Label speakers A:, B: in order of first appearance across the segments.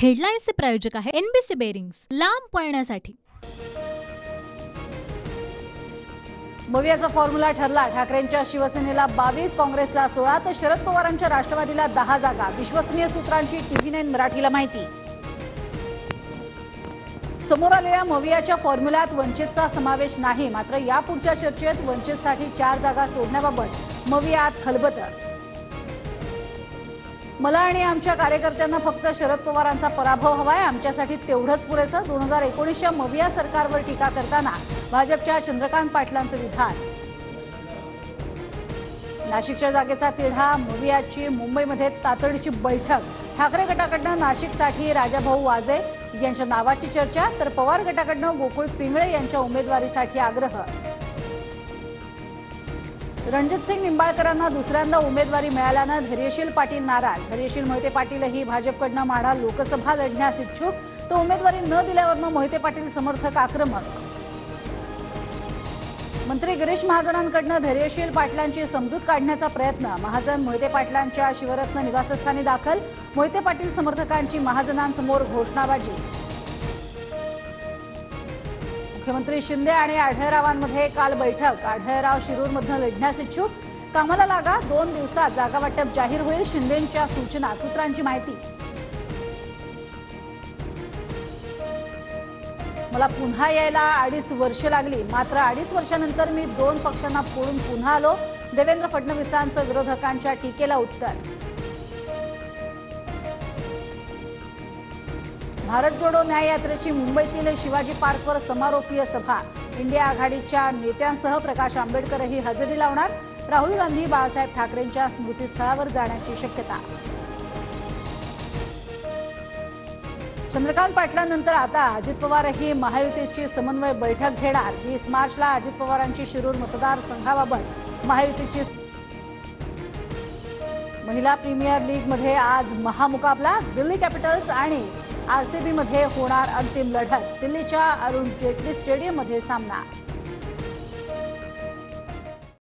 A: हेडलाईन्सचे प्रायोजक आहे NBC bearings, लांब पळण्यासाठी।
B: मवियाचा फॉर्म्युला ठरला। ठाकरेंच्या शिवसेनेला 22, काँग्रेसला 16 तर शरद पवारांच्या राष्ट्रवादीला 10 जागा। विश्वसनीय सूत्रांची TV9 मराठीला माहिती। समोर आलेल्या मवियाच्या फॉर्म्युल्यात वंचितचा समावेश नाही, मात्र यापुढच्या चर्चेत वंचितसाठी 4 जागा सोडण्याबाबत मवियात खलबतं। मला आणि आमच्या कार्यकर्त्यांना फक्त शरद पवारांचा पराभव हवाय, आमच्यासाठी तेवढंच पुरेसं। 2019च्या मविया सरकारवर टीका करताना भाजपच्या चंद्रकांत पाटलांचं विधान। नाशिकच्या जागेचा तिढा, मवियाची मुंबईमध्ये तातडीची बैठक। ठाकरे गटाकडनं नाशिकसाठी राजाभाऊ वाजे यांच्या नावाची चर्चा, तर पवार गटाकडनं गोकुळ पिंगळे यांच्या उमेदवारीसाठी आग्रह। रणजितसिंग निंबाळकरांना दुसऱ्यांदा उमेदवारी मिळाल्यानं धैर्यशील पाटील नाराज। धैर्यशील मोहिते पाटीलही भाजपकडनं माढा लोकसभा लढण्यास इच्छुक, तर उमेदवारी न दिल्यावरनं मोहिते पाटील समर्थक आक्रमक। मंत्री गिरीश महाजनांकडनं धैर्यशील पाटलांची समजूत काढण्याचा प्रयत्न। महाजन मोहिते पाटलांच्या शिवरत्न निवासस्थानी दाखल। मोहिते पाटील समर्थकांची महाजनांसमोर घोषणाबाजी। मुख्यमंत्री शिंदे आणि आढळरावांमध्ये काल बैठक। आढळराव शिरूरमधून लढण्यास इच्छुक, कामाला लागा, 2 दिवसात जागा वाटप जाहीर होईल, शिंदेंच्या सूचना। सूत्रांची माहिती। मला पुन्हा यायला 2.5 वर्ष लागली, मात्र 2.5 वर्षानंतर मी 2 पक्षांना फोडून पुन्हा आलो। देवेंद्र फडणवीसांचं विरोधकांच्या टीकेला उत्तर। भारत जोडो न्याय यात्रेची मुंबईतील शिवाजी पार्कवर समारोपीय सभा। इंडिया आघाडीच्या नेत्यांसह प्रकाश आंबेडकरही हजेरी लावणार। राहुल गांधी बाळासाहेब ठाकरेंच्या स्मृतीस्थळावर जाण्याची शक्यता। चंद्रकांत पाटलांनंतर आता अजित पवारही महायुतीची समन्वय बैठक घेणार। 20 मार्चला अजित पवारांची शिरूर मतदारसंघाबाबत महायुतीची। महिला प्रीमियर लीगमध्ये आज महामुकाबला। दिल्ली कॅपिटल्स आणि RCB मध्ये होणार अंतिम लढत। दिल्लीच्या अरुण जेटली स्टेडियममध्ये सामना।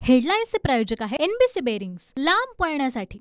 A: हेडलाईन्सचे प्रायोजक आहे एनबीसी बेरिंग्स, लांब पळण्यासाठी।